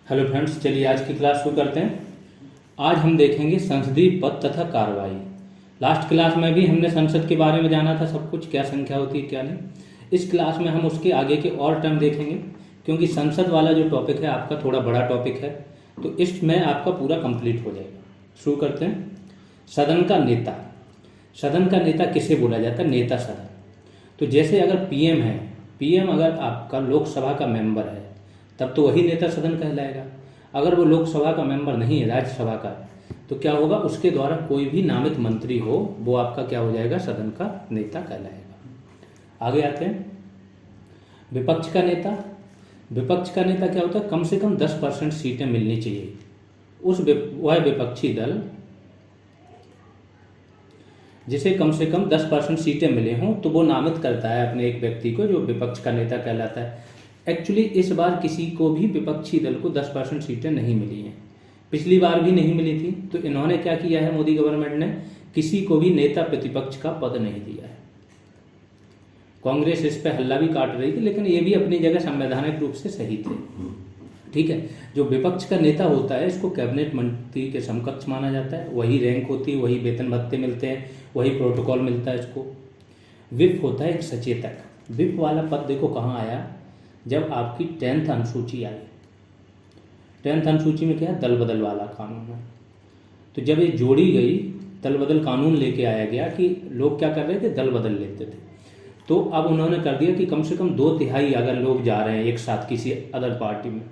Hello friends, चलिए आज की क्लास शुरू करते हैं। आज हम देखेंगे संसदीय पद तथा कार्यवाही। लास्ट क्लास में भी हमने संसद के बारे में जाना था, सब कुछ क्या संख्या होती है क्या नहीं। इस क्लास में हम उसके आगे के और टर्म देखेंगे, क्योंकि संसद वाला जो टॉपिक है आपका थोड़ा बड़ा टॉपिक है, तो इसमें आपका पूरा कंप्लीट हो जाएगा। शुरू करते हैं। सदन का नेता। सदन का नेता किसे बोला जाता है? नेता सदन। तो जैसे अगर पीएम है, पीएम अगर आपका लोकसभा का मेंबर है तब तो वही नेता सदन कहलाएगा। अगर वो लोकसभा का मेंबर नहीं है, राज्यसभा का, तो क्या होगा? उसके द्वारा कोई भी नामित मंत्री हो वो आपका क्या हो जाएगा? सदन का नेता कहलाएगा। आगे आते हैं। विपक्ष का नेता। विपक्ष का नेता क्या होता है? कम से कम 10% सीटें मिलनी चाहिए। वह विपक्षी दल जिसे कम से कम 10% सीटें मिले हों तो वो नामित करता है अपने एक व्यक्ति को, जो विपक्ष का नेता कहलाता है। एक्चुअली इस बार किसी को भी विपक्षी दल को 10% सीटें नहीं मिली हैं, पिछली बार भी नहीं मिली थी। तो इन्होंने क्या किया है, मोदी गवर्नमेंट ने किसी को भी नेता प्रतिपक्ष का पद नहीं दिया है। कांग्रेस इस पर हल्ला भी काट रही थी, लेकिन ये भी अपनी जगह संवैधानिक रूप से सही थे। ठीक है। जो विपक्ष का नेता होता है इसको कैबिनेट मंत्री के समकक्ष माना जाता है। वही रैंक होती है, वही वेतन भत्ते मिलते हैं, वही प्रोटोकॉल मिलता है इसको। विप होता है एक सचेतक। विप वाला पद देखो कहाँ आया, जब आपकी 10th अनुसूची आई। 10th अनुसूची में क्या है? दल बदल वाला कानून है। तो जब ये जोड़ी गई, दल बदल कानून लेके आया गया कि लोग क्या कर रहे थे? दल बदल लेते थे। तो अब उन्होंने कर दिया कि कम से कम 2/3 अगर लोग जा रहे हैं एक साथ किसी अदर पार्टी में,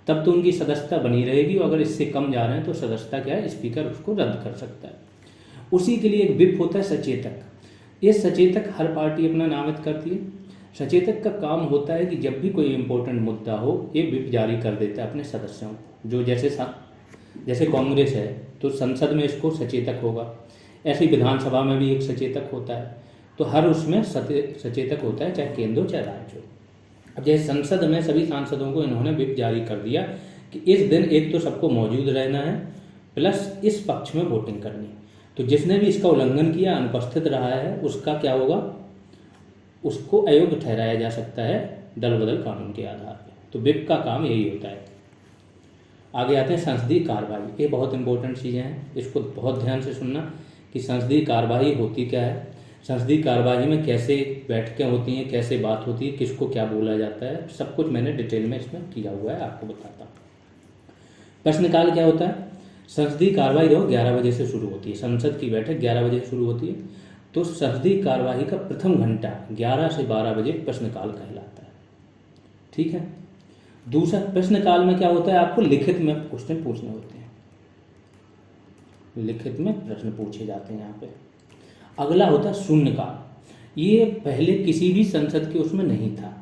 तब तो उनकी सदस्यता बनी रहेगी। और अगर इससे कम जा रहे हैं तो सदस्यता क्या है? स्पीकर उसको रद्द कर सकता है। उसी के लिए एक विप होता है सचेतक। ये सचेतक हर पार्टी अपना नामित करती है। सचेतक का काम होता है कि जब भी कोई इम्पोर्टेंट मुद्दा हो, ये विप जारी कर देता है अपने सदस्यों को। जो जैसे कांग्रेस है तो संसद में इसको सचेतक होगा, ऐसे ही विधानसभा में भी एक सचेतक होता है। तो हर उसमें सचेतक होता है, चाहे केंद्र हो चाहे राज्य हो। अब जैसे संसद में सभी सांसदों को इन्होंने विप जारी कर दिया कि इस दिन एक तो सबको मौजूद रहना है, प्लस इस पक्ष में वोटिंग करनी। तो जिसने भी इसका उल्लंघन किया, अनुपस्थित रहा है, उसका क्या होगा? उसको अयोग्य ठहराया जा सकता है दल बदल कानून के आधार पर। तो विप का काम यही होता है। आगे आते हैं संसदीय कार्यवाही। ये बहुत इंपॉर्टेंट चीज़ें हैं, इसको बहुत ध्यान से सुनना कि संसदीय कार्यवाही होती क्या है, संसदीय कार्यवाही में कैसे बैठकें होती हैं, कैसे बात होती है, किसको क्या बोला जाता है, सब कुछ मैंने डिटेल में इसमें किया हुआ है, आपको बताता हूँ। प्रश्नकाल क्या होता है? संसदीय कार्यवाही 11 बजे से शुरू होती है। संसद की बैठक 11 बजे से शुरू होती है, तो संसदीय कार्यवाही का प्रथम घंटा 11 से 12 बजे प्रश्नकाल कहलाता है। ठीक है। दूसरा, प्रश्नकाल में क्या होता है? आपको लिखित में क्वेश्चन पूछने होते हैं, लिखित में प्रश्न पूछे जाते हैं यहाँ पे। अगला होता है शून्यकाल। ये पहले किसी भी संसद के उसमें नहीं था।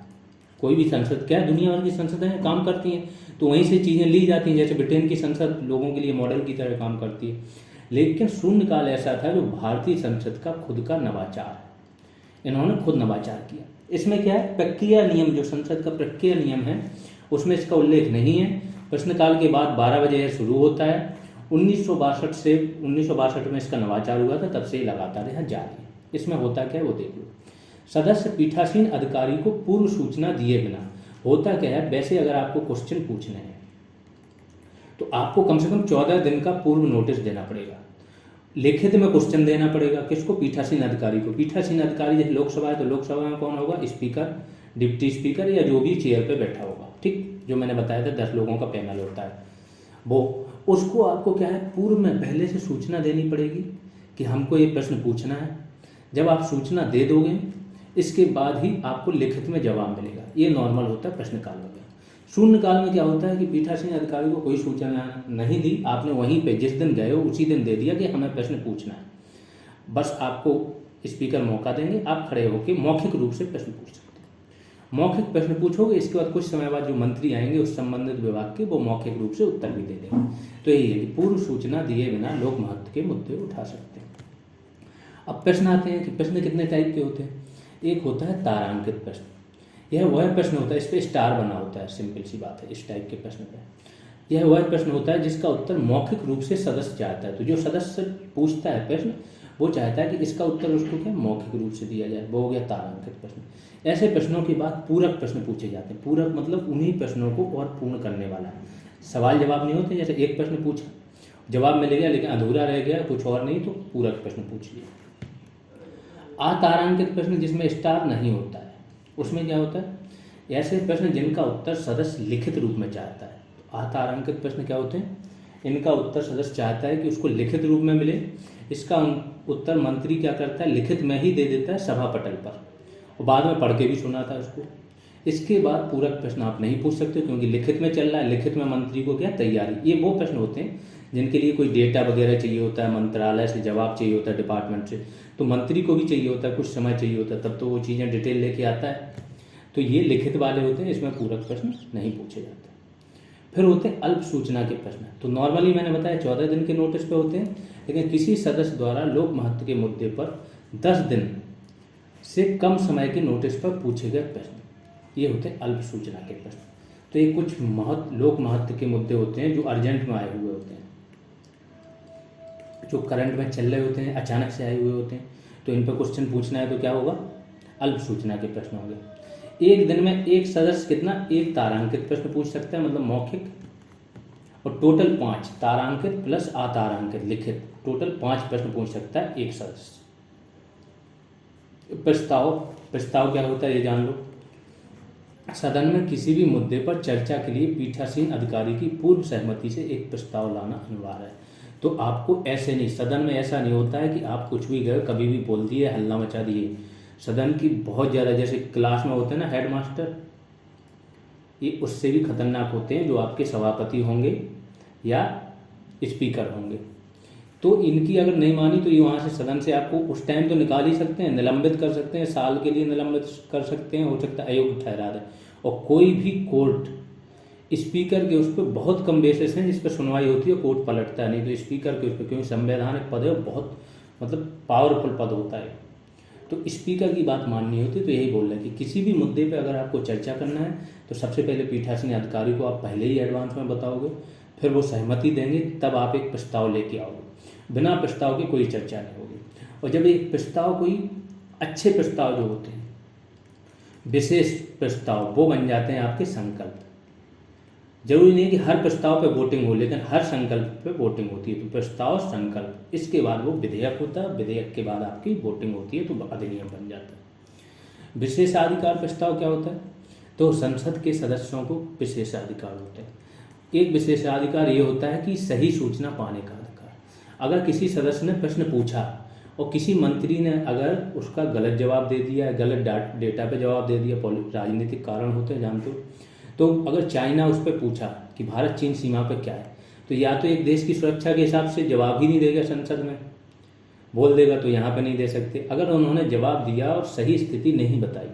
कोई भी संसद, क्या दुनिया भर की संसदें काम करती हैं तो वहीं से चीज़ें ली जाती हैं। जैसे ब्रिटेन की संसद लोगों के लिए मॉडल की तरह काम करती है, लेकिन शून्यकाल ऐसा था जो भारतीय संसद का खुद का नवाचार है। इन्होंने खुद नवाचार किया। इसमें क्या है? प्रक्रिया नियम, जो संसद का प्रक्रिया नियम है उसमें इसका उल्लेख नहीं है। प्रश्नकाल के बाद 12 बजे यह शुरू होता है। 1962 में इसका नवाचार हुआ था, तब से ही लगातार यह जारी है। इसमें होता क्या है वो देख लो। सदस्य पीठासीन अधिकारी को पूर्व सूचना दिए बिना, होता क्या है, वैसे अगर आपको क्वेश्चन पूछने हैं तो आपको कम से कम 14 दिन का पूर्व नोटिस देना पड़ेगा। लिखित में क्वेश्चन देना पड़ेगा। किसको? पीठासीन अधिकारी को। पीठासीन अधिकारी जैसे लोकसभा है तो लोकसभा में कौन होगा? स्पीकर, डिप्टी स्पीकर या जो भी चेयर पे बैठा होगा। ठीक, जो मैंने बताया था 10 लोगों का पैनल होता है वो। उसको आपको क्या है? पूर्व में पहले से सूचना देनी पड़ेगी कि हमको ये प्रश्न पूछना है। जब आप सूचना दे दोगे, इसके बाद ही आपको लिखित में जवाब मिलेगा। ये नॉर्मल होता है प्रश्नकाल में। शून्यकाल में क्या होता है कि पीठासीन अधिकारी को कोई सूचना नहीं दी, आपने वहीं पे जिस दिन गए हो उसी दिन दे दिया कि हमें प्रश्न पूछना है। बस आपको स्पीकर मौका देंगे, आप खड़े होकर मौखिक रूप से प्रश्न पूछ सकते हैं। मौखिक प्रश्न पूछोगे, इसके बाद कुछ समय बाद जो मंत्री आएंगे उस संबंधित विभाग के, वो मौखिक रूप से उत्तर भी दे देंगे। तो यही है कि पूर्व सूचना दिए बिना लोग महत्व के मुद्दे उठा सकते हैं। अब प्रश्न आते हैं कि प्रश्न कितने टाइप के होते हैं। एक होता है तारांकित प्रश्न। यह वह प्रश्न होता है, इस पर स्टार बना होता है, सिंपल सी बात है। इस टाइप के प्रश्न पे यह वह प्रश्न होता है जिसका उत्तर मौखिक रूप से सदस्य चाहता है। तो जो सदस्य पूछता है प्रश्न, वो चाहता है कि इसका उत्तर उसको क्या मौखिक रूप से दिया जाए, वो हो गया तारांकित प्रश्न। ऐसे प्रश्नों के बाद पूरक प्रश्न पूछे जाते हैं। पूरक मतलब उन्हीं प्रश्नों को और पूर्ण करने वाला। सवाल जवाब नहीं होते, जैसे एक प्रश्न पूछा, जवाब मिल गया लेकिन अधूरा रह गया, कुछ और नहीं, तो पूरा प्रश्न पूछ लिया। अतारांकित प्रश्न जिसमें स्टार नहीं होता है, उसमें क्या होता है, ऐसे प्रश्न जिनका उत्तर सदस्य लिखित रूप में चाहता है। तो अतारांकित प्रश्न क्या होते हैं, इनका उत्तर सदस्य चाहता है कि उसको लिखित रूप में मिले, इसका उत्तर मंत्री क्या करता है, लिखित में ही दे देता है सभा पटल पर, और बाद में पढ़ के भी सुनाता है उसको। इसके बाद पूरक प्रश्न आप नहीं पूछ सकते क्योंकि लिखित में चल रहा है, लिखित में मंत्री को क्या तैयारी। ये वो प्रश्न होते हैं जिनके लिए कोई डेटा वगैरह चाहिए होता है, मंत्रालय से जवाब चाहिए होता है, डिपार्टमेंट से, तो मंत्री को भी चाहिए होता है, कुछ समय चाहिए होता है, तब तो वो चीज़ें डिटेल लेके आता है। तो ये लिखित वाले होते हैं, इसमें पूरक प्रश्न नहीं पूछे जाते। फिर होते हैं अल्प सूचना के प्रश्न। तो नॉर्मली मैंने बताया 14 दिन के नोटिस पे होते हैं, लेकिन किसी सदस्य द्वारा लोक महत्व के मुद्दे पर 10 दिन से कम समय के नोटिस पर पूछे गए प्रश्न, ये होते हैं अल्प सूचना के प्रश्न। तो ये कुछ लोक महत्व के मुद्दे होते हैं जो अर्जेंट में आए हुए होते हैं, जो करंट में चल रहे होते हैं, अचानक से आए हुए होते हैं, तो इन पर क्वेश्चन पूछना है तो क्या होगा, अल्प सूचना के प्रश्न होंगे। एक दिन में एक सदस्य कितना, एक तारांकित प्रश्न पूछ सकता है, मतलब मौखिक, और टोटल 5 तारांकित प्लस अतारांकित लिखित, टोटल 5 प्रश्न पूछ सकता है एक सदस्य। प्रस्ताव क्या होता है ये जान लो। सदन में किसी भी मुद्दे पर चर्चा के लिए पीठासीन अधिकारी की पूर्व सहमति से एक प्रस्ताव लाना अनिवार्य है। तो आपको ऐसे नहीं, सदन में ऐसा नहीं होता है कि आप कुछ भी गए कभी भी बोल दिए, हल्ला मचा दिए। सदन की बहुत ज़्यादा, जैसे क्लास में होते हैं ना हेड मास्टर, ये उससे भी खतरनाक होते हैं, जो आपके सभापति होंगे या स्पीकर होंगे। तो इनकी अगर नहीं मानी तो ये वहाँ से सदन से आपको उस टाइम तो निकाल ही सकते हैं, निलंबित कर सकते हैं, साल के लिए निलंबित कर सकते हैं, हो सकता है अयोग्य ठहरा दें। और कोई भी कोर्ट स्पीकर के उस पर बहुत कम बेसिस हैं जिस पर सुनवाई होती है, कोर्ट पलटता नहीं, तो स्पीकर के उस पर, क्योंकि संवैधानिक पद है, बहुत मतलब पावरफुल पद होता है, तो स्पीकर की बात माननी होती है। तो यही बोल रहे हैं कि किसी भी मुद्दे पर अगर आपको चर्चा करना है तो सबसे पहले पीठासीन अधिकारी को आप पहले ही एडवांस में बताओगे, फिर वो सहमति देंगे, तब आप एक प्रस्ताव लेके आओगे। बिना प्रस्ताव की कोई चर्चा नहीं होगी। और जब एक प्रस्ताव, कोई अच्छे प्रस्ताव जो होते हैं, विशेष प्रस्ताव, वो बन जाते हैं आपके संकल्प। जरूरी नहीं कि हर प्रस्ताव पे वोटिंग हो, लेकिन हर संकल्प पे वोटिंग होती है। तो प्रस्ताव, संकल्प, इसके बाद वो विधेयक होता है, विधेयक के बाद आपकी वोटिंग होती है, तो अधिनियम बन जाता है। विशेषाधिकार प्रस्ताव क्या होता है, तो संसद के सदस्यों को विशेषाधिकार होते हैं। एक विशेषाधिकार ये होता है कि सही सूचना पाने का अधिकार। अगर किसी सदस्य ने प्रश्न पूछा और किसी मंत्री ने अगर उसका गलत जवाब दे दिया, गलत डेटा पे जवाब दे दिया, राजनीतिक कारण होते हैं जानते हो, तो अगर चाइना उस पर पूछा कि भारत चीन सीमा पर क्या है, तो या तो एक देश की सुरक्षा के हिसाब से जवाब ही नहीं देगा, संसद में बोल देगा तो यहाँ पे नहीं दे सकते। अगर उन्होंने जवाब दिया और सही स्थिति नहीं बताई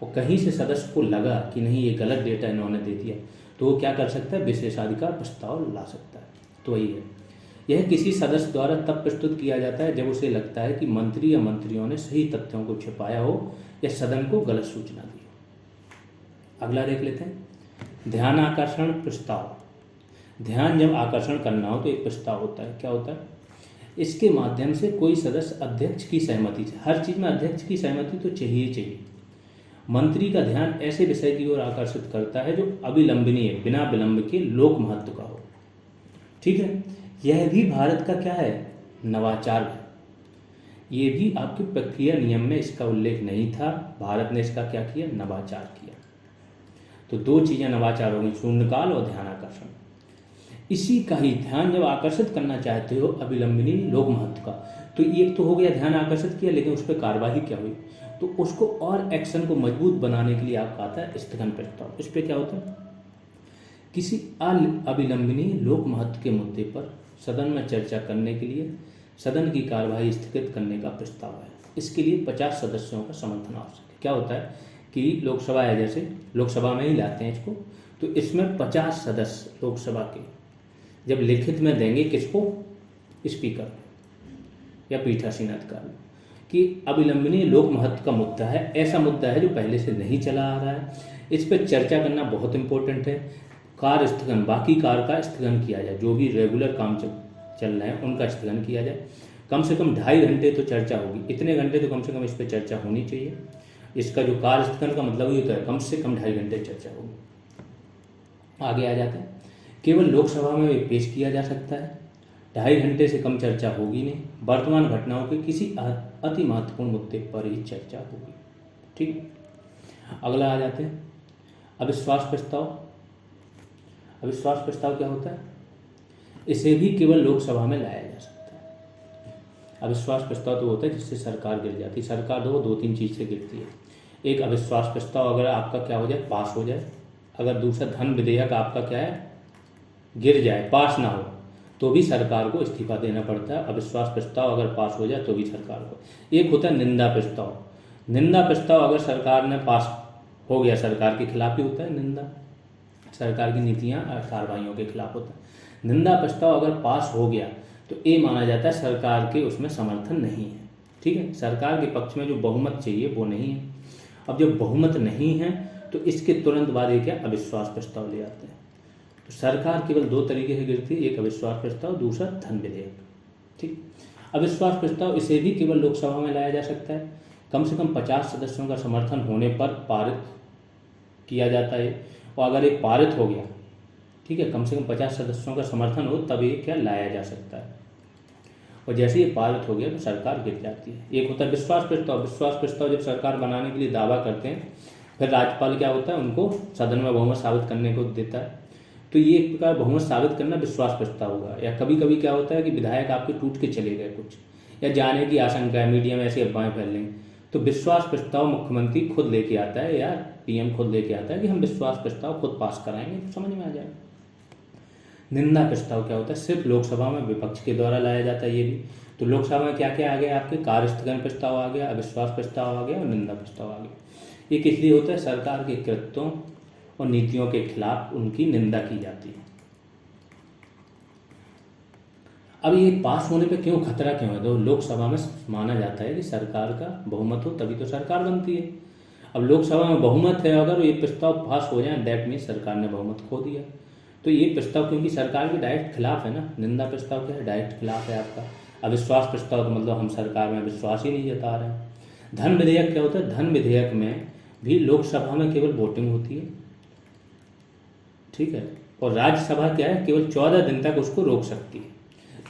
और कहीं से सदस्य को लगा कि नहीं ये गलत डेटा इन्होंने दे दिया, तो वो क्या कर सकता है, विशेषाधिकार प्रस्ताव ला सकता है। तो वही है, यह किसी सदस्य द्वारा तब प्रस्तुत किया जाता है जब उसे लगता है कि मंत्री या मंत्रियों ने सही तथ्यों को छिपाया हो या सदन को गलत सूचना दी हो। अगला देख लेते हैं, ध्यान आकर्षण प्रस्ताव। ध्यान जब आकर्षण करना हो तो एक प्रस्ताव होता है, क्या होता है, इसके माध्यम से कोई सदस्य अध्यक्ष की सहमति से, हर चीज़ में अध्यक्ष की सहमति तो चाहिए, मंत्री का ध्यान ऐसे विषय की ओर आकर्षित करता है जो अविलंबनीय, बिना विलंब के लोक महत्व का हो। ठीक है, यह भी भारत का क्या है, नवाचार है। ये भी आपके प्रक्रिया नियम में इसका उल्लेख नहीं था, भारत ने इसका क्या किया, नवाचार किया। तो दो चीज़ें नवाचार हो गई, शून्यकाल और ध्यान आकर्षण। इसी का ही ध्यान जब आकर्षित करना चाहते हो अविलंबनीय लोक महत्व का, तो एक तो हो गया ध्यान आकर्षित किया, लेकिन उस पर कार्यवाही क्या हुई, तो उसको और एक्शन को मजबूत बनाने के लिए आपका आता है स्थगन प्रस्ताव। इस पर क्या होता है, किसी अविलंबनीय लोक महत्व के मुद्दे पर सदन में चर्चा करने के लिए सदन की कार्यवाही स्थगित करने का प्रस्ताव है। इसके लिए 50 सदस्यों का समर्थन आवश्यक है। क्या होता है कि लोकसभा है, जैसे लोकसभा में ही लाते हैं इसको, तो इसमें 50 सदस्य लोकसभा के जब लिखित में देंगे, किसको, स्पीकर या पीठासीन अधिकारी, कि अविलंबनीय लोक महत्व का मुद्दा है, ऐसा मुद्दा है जो पहले से नहीं चला आ रहा है, इस पर चर्चा करना बहुत इंपॉर्टेंट है, कार्य स्थगन, बाकी कार्य का स्थगन किया जाए, जो भी रेगुलर काम चल रहे हैं उनका स्थगन किया जाए। कम से कम 2.5 घंटे तो चर्चा होगी, इतने घंटे तो कम से कम इस पर चर्चा होनी चाहिए। इसका जो कार्य स्थगन का मतलब ही होता है कम से कम 2.5 घंटे चर्चा होगी। आगे आ जाते हैं केवल लोकसभा में वे पेश किया जा सकता है, 2.5 घंटे से कम चर्चा होगी नहीं, वर्तमान घटनाओं के किसी अति महत्वपूर्ण मुद्दे पर ही चर्चा होगी। ठीक है, अगला आ जाते हैं अविश्वास प्रस्ताव। अविश्वास प्रस्ताव क्या होता है? इसे भी केवल लोकसभा में लाया जा सकता है। अविश्वास प्रस्ताव तो होता है जिससे सरकार गिर जाती है। सरकार दो तीन चीज़ से गिरती है। एक अविश्वास प्रस्ताव अगर आपका क्या हो जाए, पास हो जाए। अगर दूसरा धन विधेयक आपका क्या है, गिर जाए, पास ना हो, तो भी सरकार को इस्तीफा देना पड़ता है। अविश्वास प्रस्ताव अगर पास हो जाए तो भी सरकार को। एक होता है निंदा प्रस्ताव। निंदा प्रस्ताव अगर सरकार ने पास हो गया, सरकार के खिलाफ ही होता है निंदा, सरकार की नीतियाँ और कार्रवाइयों के खिलाफ होता है। निंदा प्रस्ताव अगर पास हो गया तो ये माना जाता है सरकार के उसमें समर्थन नहीं है। ठीक है, सरकार के पक्ष में जो बहुमत चाहिए वो नहीं है। अब जब बहुमत नहीं है तो इसके तुरंत बाद ये क्या, अविश्वास प्रस्ताव ले आते हैं। तो सरकार केवल 2 तरीके से गिरती है, एक अविश्वास प्रस्ताव, दूसरा धन विधेयक। ठीक, अविश्वास प्रस्ताव इसे भी केवल लोकसभा में लाया जा सकता है। कम से कम 50 सदस्यों का समर्थन होने पर पारित किया जाता है। और अगर ये पारित हो गया, ठीक है, कम से कम 50 सदस्यों का समर्थन हो तब ये क्या लाया जा सकता है। और जैसे ये पारित हो गया तो सरकार गिर जाती है। एक होता है विश्वास प्रस्ताव। विश्वास प्रस्ताव जब सरकार बनाने के लिए दावा करते हैं, फिर राज्यपाल क्या होता है, उनको सदन में बहुमत साबित करने को देता है। तो ये एक प्रकार बहुमत साबित करना विश्वास प्रस्ताव होगा। या कभी कभी क्या होता है कि विधायक आपके टूट के चले गए कुछ, या जाने की आशंका है, मीडिया में ऐसी अफवाहें फैल रही, तो विश्वास प्रस्ताव मुख्यमंत्री खुद लेके आता है या पीएम खुद लेके आता है कि हम विश्वास प्रस्ताव खुद पास कराएंगे, तो समझ में आ जाएगा। निंदा प्रस्ताव क्या होता है, सिर्फ लोकसभा में विपक्ष के द्वारा लाया जाता है। ये भी तो लोकसभा में क्या क्या आ गया आपके, कार्य स्थगन प्रस्ताव आ गया, अविश्वास प्रस्ताव आ गया और निंदा प्रस्ताव आ गया। ये किस लिए होता है, सरकार के कृत्यों और नीतियों के खिलाफ उनकी निंदा की जाती है। अब ये पास होने पे क्यों खतरा क्यों है, तो लोकसभा में माना जाता है कि सरकार का बहुमत हो तभी तो सरकार बनती है। अब लोकसभा में बहुमत है, अगर ये प्रस्ताव पास हो जाए दैट मीन सरकार ने बहुमत खो दिया। तो ये प्रस्ताव क्योंकि सरकार के डायरेक्ट खिलाफ है ना, निंदा प्रस्ताव क्या है, डायरेक्ट खिलाफ है आपका। अविश्वास प्रस्ताव तो मतलब हम सरकार में विश्वास ही नहीं जता रहे हैं। धन विधेयक क्या होता है, धन विधेयक में भी लोकसभा में केवल वोटिंग होती है, ठीक है, और राज्यसभा क्या है, केवल 14 दिन तक उसको रोक सकती है।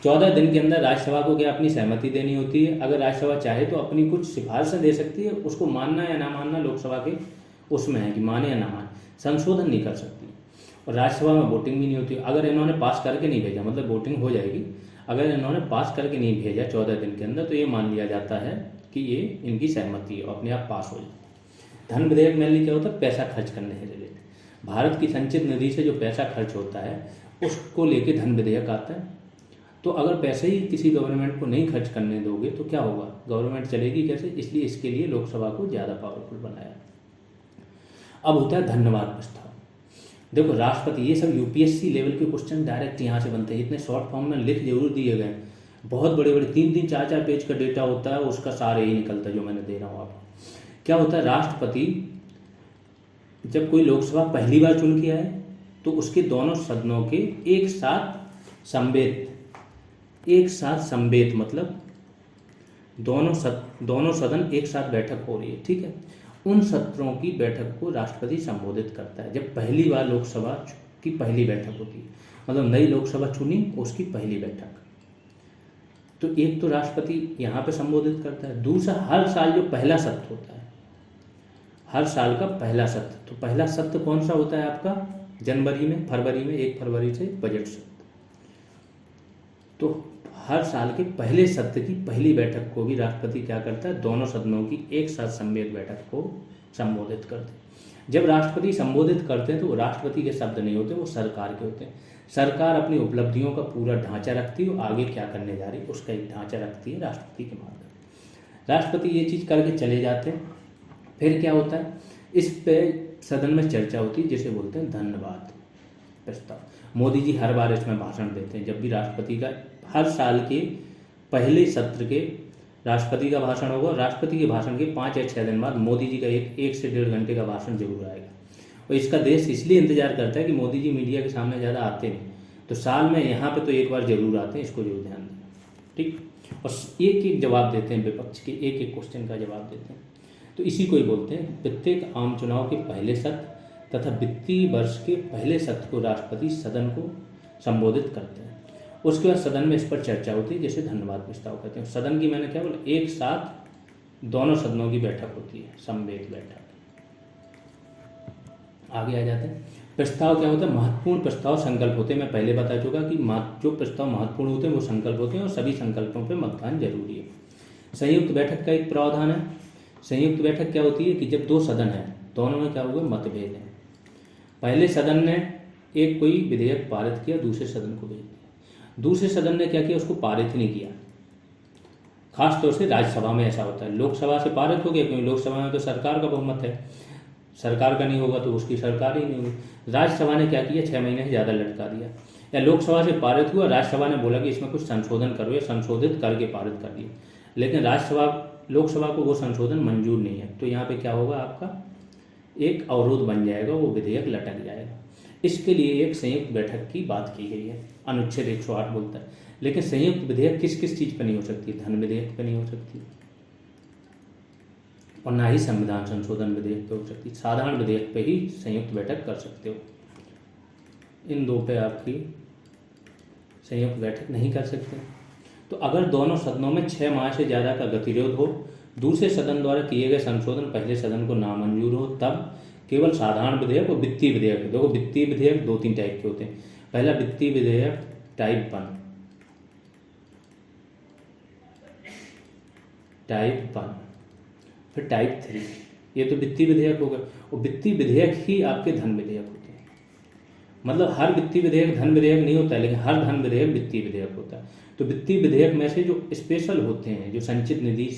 14 दिन के अंदर राज्यसभा को क्या अपनी सहमति देनी होती है। अगर राज्यसभा चाहे तो अपनी कुछ सिफारिशें दे सकती है, उसको मानना या ना मानना लोकसभा के उसमें है कि माने या ना माने, संशोधन नहीं कर सकती। और राज्यसभा में वोटिंग भी नहीं होती। अगर इन्होंने पास करके नहीं भेजा, मतलब वोटिंग हो जाएगी, अगर इन्होंने पास करके नहीं भेजा 14 दिन के अंदर, तो ये मान लिया जाता है कि ये इनकी सहमति है और अपने आप पास हो जाती है। धन विधेयक मेनली क्या होता है, पैसा खर्च करने से रिलेटेड। भारत की संचित निधि से जो पैसा खर्च होता है उसको लेके धन विधेयक आता है। तो अगर पैसे ही किसी गवर्नमेंट को नहीं खर्च करने दोगे तो क्या होगा, गवर्नमेंट चलेगी कैसे, इसलिए इसके लिए लोकसभा को ज़्यादा पावरफुल बनाया। अब होता है धन्यवाद प्रस्ताव। देखो राष्ट्रपति, ये सब यूपीएससी लेवल के क्वेश्चन डायरेक्ट यहाँ से बनते हैं। इतने शॉर्ट फॉर्म में लिख जरूर दिए गए, बहुत बड़े बड़े 3-3, 4-4 पेज का डेटा होता है, उसका सारे ही निकलता है जो मैंने दे रहा हूँ आपको। क्या होता है, राष्ट्रपति जब कोई लोकसभा पहली बार चुन के आए तो उसके दोनों सदनों के एक साथ संवेद मतलब दोनों सदन एक साथ बैठक हो रही है, ठीक है, उन सत्रों की बैठक को राष्ट्रपति संबोधित करता है। जब पहली बार लोकसभा की पहली बैठक होती है, मतलब नई लोकसभा चुनी उसकी पहली बैठक, तो एक तो राष्ट्रपति यहाँ पे संबोधित करता है। दूसरा, हर साल जो पहला सत्र होता है, हर साल का पहला सत्र, तो पहला सत्र कौन सा होता है आपका, फरवरी में 1 फरवरी से बजट सत्र। तो हर साल के पहले सत्र की पहली बैठक को भी राष्ट्रपति क्या करता है, दोनों सदनों की एक साथ संवेद बैठक को संबोधित करते हैं। जब राष्ट्रपति संबोधित करते हैं तो वो राष्ट्रपति के शब्द नहीं होते, वो सरकार के होते हैं। सरकार अपनी उपलब्धियों का पूरा ढांचा रखती है, आगे क्या करने जा रही है उसका एक ढांचा रखती है राष्ट्रपति के माध्यम। राष्ट्रपति ये चीज़ करके चले जाते हैं। फिर क्या होता है, इस पे सदन में चर्चा होती है, जिसे बोलते हैं धन्यवाद प्रस्ताव। मोदी जी हर बार इसमें भाषण देते हैं। जब भी राष्ट्रपति का हर साल के पहले सत्र के राष्ट्रपति का भाषण होगा, राष्ट्रपति के भाषण के 5 या 6 दिन बाद मोदी जी का 1 से 1.5 घंटे का भाषण जरूर आएगा। और इसका देश इसलिए इंतजार करता है कि मोदी जी मीडिया के सामने ज़्यादा आते नहीं, तो साल में यहाँ पे तो एक बार जरूर आते हैं, इसको जरूर ध्यान देना, ठीक। और एक एक जवाब देते हैं, विपक्ष के एक एक क्वेश्चन का जवाब देते हैं। तो इसी को ही बोलते हैं प्रत्येक आम चुनाव के पहले सत्र, तथा वित्तीय वर्ष के पहले सत्र को राष्ट्रपति सदन को संबोधित करते हैं। उसके बाद सदन में इस पर चर्चा होती है, जैसे धन्यवाद प्रस्ताव कहते हैं। सदन की मैंने क्या बोला, एक साथ दोनों सदनों की बैठक होती है, समवेत बैठक। आगे आ जाते हैं। प्रस्ताव क्या होता है, महत्वपूर्ण प्रस्ताव संकल्प होते हैं। मैं पहले बता चुका कि जो प्रस्ताव महत्वपूर्ण होते हैं वो संकल्प होते हैं और सभी संकल्पों पर मतदान जरूरी है। संयुक्त बैठक का एक प्रावधान है। संयुक्त बैठक क्या होती है कि जब दो सदन हैं, दोनों में क्या होगा, मतभेद है। पहले सदन ने एक कोई विधेयक पारित किया, दूसरे सदन को भेज दिया। दूसरे सदन ने क्या किया, उसको पारित नहीं किया। खास तौर से राज्यसभा में ऐसा होता है। लोकसभा से पारित हो गया, क्योंकि लोकसभा में तो सरकार का बहुमत है, सरकार का नहीं होगा तो उसकी सरकार ही नहीं होगी। राज्यसभा ने क्या किया, 6 महीने से ज़्यादा लटका दिया। या लोकसभा से पारित हुआ, राज्यसभा ने बोला कि इसमें कुछ संशोधन करो, या संशोधित करके पारित कर दिया, लेकिन लोकसभा को वो संशोधन मंजूर नहीं है, तो यहाँ पे क्या होगा, आपका एक अवरोध बन जाएगा, वो विधेयक लटक जाएगा। इसके लिए एक संयुक्त बैठक की बात की गई है, अनुच्छेद 108 बोलता है। लेकिन संयुक्त विधेयक किस किस चीज़ पर नहीं हो सकती, धन विधेयक पर नहीं हो सकती, और ना ही संविधान संशोधन विधेयक पे हो सकती। साधारण विधेयक पे ही संयुक्त बैठक कर सकते हो। इन दो पे आपकी संयुक्त बैठक नहीं कर सकते। तो अगर दोनों सदनों में 6 माह से ज़्यादा का गतिरोध हो, दूसरे सदन द्वारा किए गए संशोधन पहले सदन को नामंजूर हो, तब केवल साधारण विधेयक और वित्तीय विधेयक, देखो वित्तीय विधेयक 2-3 टाइप के होते हैं। पहला वित्तीय विधेयक टाइप 1, फिर टाइप 3, ये तो वित्तीय विधेयक हो गए। और वित्तीय विधेयक ही आपके धन विधेयक होते हैं। मतलब हर वित्तीय विधेयक धन विधेयक नहीं होता है, लेकिन हर धन विधेयक वित्तीय विधेयक होता है। तो वित्तीय विधेयक में से जो स्पेशल होते हैं, जो संचित निधि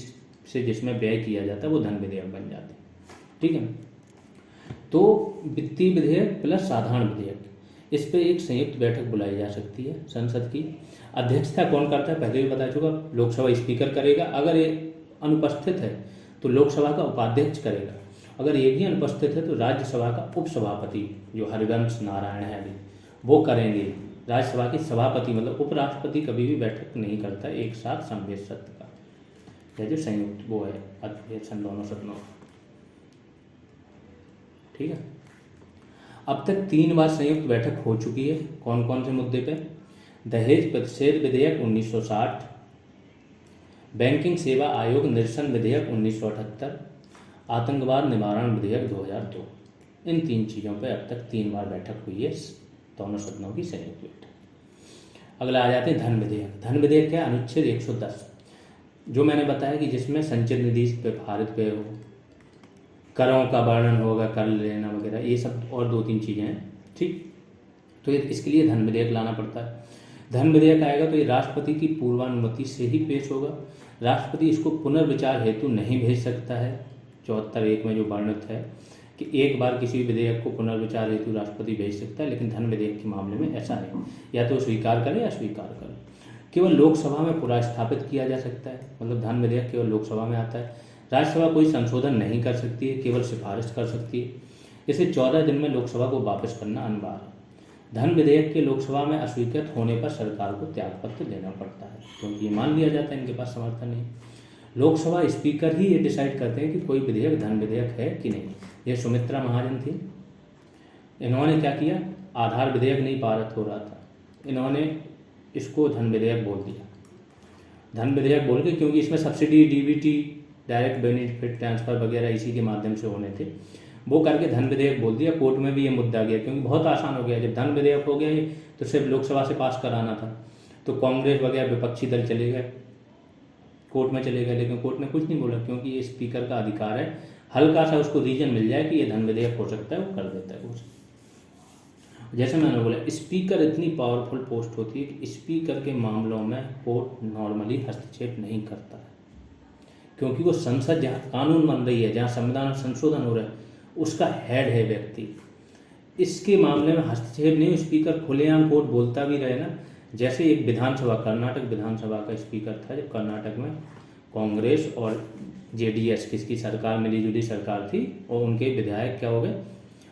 से जिसमें व्यय किया जाता है, वो धन विधेयक बन जाते हैं। ठीक है, तो वित्तीय विधेयक प्लस साधारण विधेयक, इस पर एक संयुक्त बैठक बुलाई जा सकती है संसद की। अध्यक्षता कौन करता है, पहले भी बता चुका, लोकसभा स्पीकर करेगा। अगर ये अनुपस्थित है तो लोकसभा का उपाध्यक्ष करेगा। अगर ये भी अनुपस्थित है तो राज्यसभा का उपसभापति, जो हरिवंश नारायण है अभी, वो करेंगे। राज्यसभा के सभापति मतलब उपराष्ट्रपति कभी भी बैठक नहीं करता एक साथ समवेत सत्र का, या जो संयुक्त वो है अधिवेशन दोनों सदनों का। ठीक है, अब तक 3 बार संयुक्त बैठक हो चुकी है। कौन कौन से मुद्दे पे, दहेज प्रतिषेध विधेयक 1960, बैंकिंग सेवा आयोग निरसन विधेयक 1978, आतंकवाद निवारण विधेयक 2002। इन 3 चीज़ों पे अब तक 3 बार बैठक हुई है दोनों सदनों की संयुक्त बैठक। अगला आ जाते हैं धन विधेयक। धन विधेयक क्या, अनुच्छेद 110, जो मैंने बताया कि जिसमें संचित निधि पे भारत पे हो, करों का वर्णन होगा, कर लेना वगैरह, ये सब और 2-3 चीज़ें हैं। ठीक, तो इसके लिए धन विधेयक लाना पड़ता है। धन विधेयक आएगा तो ये राष्ट्रपति की पूर्वानुमति से ही पेश होगा। राष्ट्रपति इसको पुनर्विचार हेतु नहीं भेज सकता है। 74(1) में जो वर्णित है कि एक बार किसी विधेयक को पुनर्विचार हेतु राष्ट्रपति भेज सकता है, लेकिन धन विधेयक के मामले में ऐसा नहीं, या तो स्वीकार करे या स्वीकार करे। केवल लोकसभा में पूरा स्थापित किया जा सकता है, मतलब धन विधेयक केवल लोकसभा में आता है। राज्यसभा कोई संशोधन नहीं कर सकती है, केवल सिफारिश कर सकती है। इसे 14 दिन में लोकसभा को वापस करना अनिवार्य है। धन विधेयक के लोकसभा में अस्वीकृत होने पर सरकार को त्यागपत्र देना पड़ता है, क्योंकि ये मान लिया जाता है इनके पास समर्थन नहीं। लोकसभा स्पीकर ही ये डिसाइड करते हैं कि कोई विधेयक धन विधेयक है कि नहीं। ये सुमित्रा महाजन थी, इन्होंने क्या किया, आधार विधेयक नहीं पारित हो रहा था, इन्होंने इसको धन विधेयक बोल दिया। धन विधेयक बोल के, क्योंकि इसमें subsidy, DBT, direct benefit transfer वगैरह इसी के माध्यम से होने थे, वो करके धन विधेयक बोल दिया। कोर्ट में भी ये मुद्दा गया, क्योंकि बहुत आसान हो गया। जब धन विधेयक हो गया ये, तो सिर्फ लोकसभा से पास कराना था, तो कांग्रेस वगैरह विपक्षी दल चले गए, कोर्ट में चले गए। लेकिन कोर्ट ने कुछ नहीं बोला, क्योंकि ये स्पीकर का अधिकार है। हल्का सा उसको रीजन मिल जाए कि ये धन विधेयक हो सकता है, वो कर देता है कुछ। जैसे मैंने बोला, स्पीकर इतनी पावरफुल पोस्ट होती है कि स्पीकर के मामलों में कोर्ट नॉर्मली हस्तक्षेप नहीं करता है, क्योंकि वो संसद जहाँ कानून बन रही है, जहाँ संविधान संशोधन हो रहा है, उसका हेड है व्यक्ति। इसके मामले में हस्तक्षेप नहीं। स्पीकर खुलेआम कोर्ट बोलता भी रहे ना, जैसे एक विधानसभा, कर्नाटक विधानसभा का स्पीकर था, जब कर्नाटक में कांग्रेस और जेडीएस किसकी सरकार, मिलीजुली सरकार थी, और उनके विधायक क्या हो गए,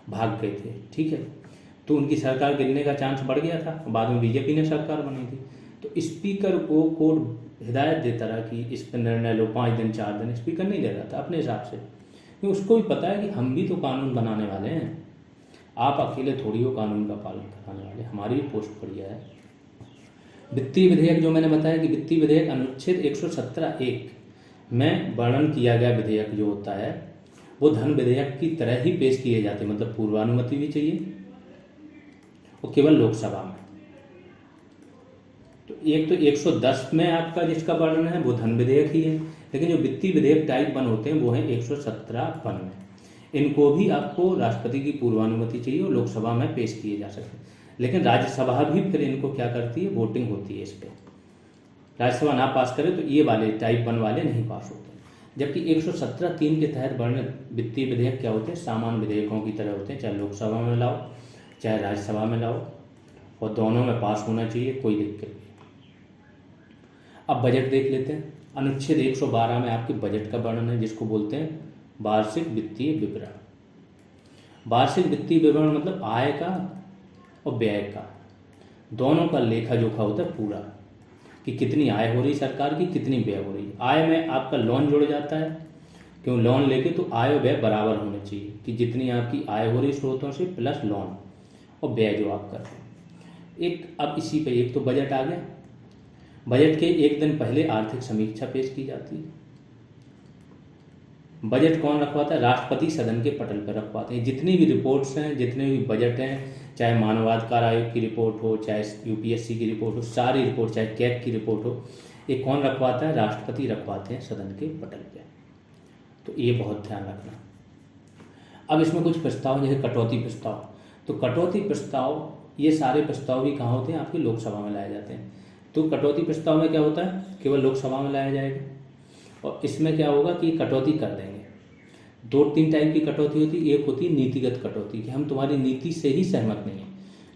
भाग गए थे। ठीक है, तो उनकी सरकार गिरने का चांस बढ़ गया था। बाद में बीजेपी ने सरकार बनी थी, तो स्पीकर को कोर्ट हिदायत देता रहा कि इस पर निर्णय लो, 5 दिन 4 दिन। स्पीकर नहीं ले रहा था अपने हिसाब से, क्योंकि उसको भी पता है कि हम भी तो कानून बनाने वाले हैं। आप अकेले थोड़ी हो कानून का पालन कराने वाले, हमारी भी पोस्ट बढ़िया है। वित्तीय विधेयक जो मैंने बताया कि वित्तीय विधेयक अनुच्छेद 117(1) में वर्णन किया गया विधेयक जो होता है वो धन विधेयक की तरह ही पेश किए जाते हैं, मतलब पूर्वानुमति भी चाहिए और केवल लोकसभा में। तो एक तो 110 में आपका जिसका वर्णन है वो धन विधेयक ही है, लेकिन जो वित्तीय विधेयक टाइप 1 होते हैं वो है 117(1) में। इनको भी आपको राष्ट्रपति की पूर्वानुमति चाहिए और लोकसभा में पेश किए जा सकते हैं, लेकिन राज्यसभा भी फिर इनको क्या करती है, वोटिंग होती है इस पर। राज्यसभा ना पास करे तो ये वाले टाइप 1 वाले नहीं पास होते। जबकि 117(3) के तहत वर्णित वित्तीय विधेयक क्या होते हैं, सामान्य विधेयकों की तरह होते हैं, चाहे लोकसभा में लाओ चाहे राज्यसभा में लाओ, और दोनों में पास होना चाहिए, कोई दिक्कत नहीं। अब बजट देख लेते हैं। अनुच्छेद 112 में आपके बजट का वर्णन है, जिसको बोलते हैं वार्षिक वित्तीय विवरण। वार्षिक वित्तीय विवरण मतलब आय का और व्यय का दोनों का लेखा जोखा होता है पूरा, कि कितनी आय हो रही सरकार की, कितनी व्यय हो रही। आय में आपका लोन जुड़ जाता है, क्यों लोन लेके तो आय और व्यय बराबर होने चाहिए, कि जितनी आपकी आय हो रही स्रोतों से प्लस लोन और व्यय जो आप कर रहे हैं। एक अब इसी पे एक तो बजट आ गया। बजट के एक दिन पहले आर्थिक समीक्षा पेश की जाती है। बजट कौन रखवाता है, राष्ट्रपति सदन के पटल पर रखवाते हैं। जितनी भी रिपोर्ट्स हैं, जितने भी बजट हैं, चाहे मानवाधिकार आयोग की रिपोर्ट हो, चाहे यूपीएससी की रिपोर्ट हो, सारी रिपोर्ट, चाहे कैग की रिपोर्ट हो, ये कौन रखवाता है, राष्ट्रपति रखवाते हैं सदन के पटल पर। तो ये बहुत ध्यान रखना। अब इसमें कुछ प्रस्ताव जैसे कटौती प्रस्ताव, तो कटौती प्रस्ताव ये सारे प्रस्ताव भी कहाँ होते हैं, आपकी लोकसभा में लाए जाते हैं। तो कटौती प्रस्ताव में क्या होता है, केवल लोकसभा में लाया जाएगा, और इसमें क्या होगा कि कटौती कर देंगे। 2-3 टाइप की कटौती होती है। एक होती है नीतिगत कटौती, कि हम तुम्हारी नीति से ही सहमत नहीं है,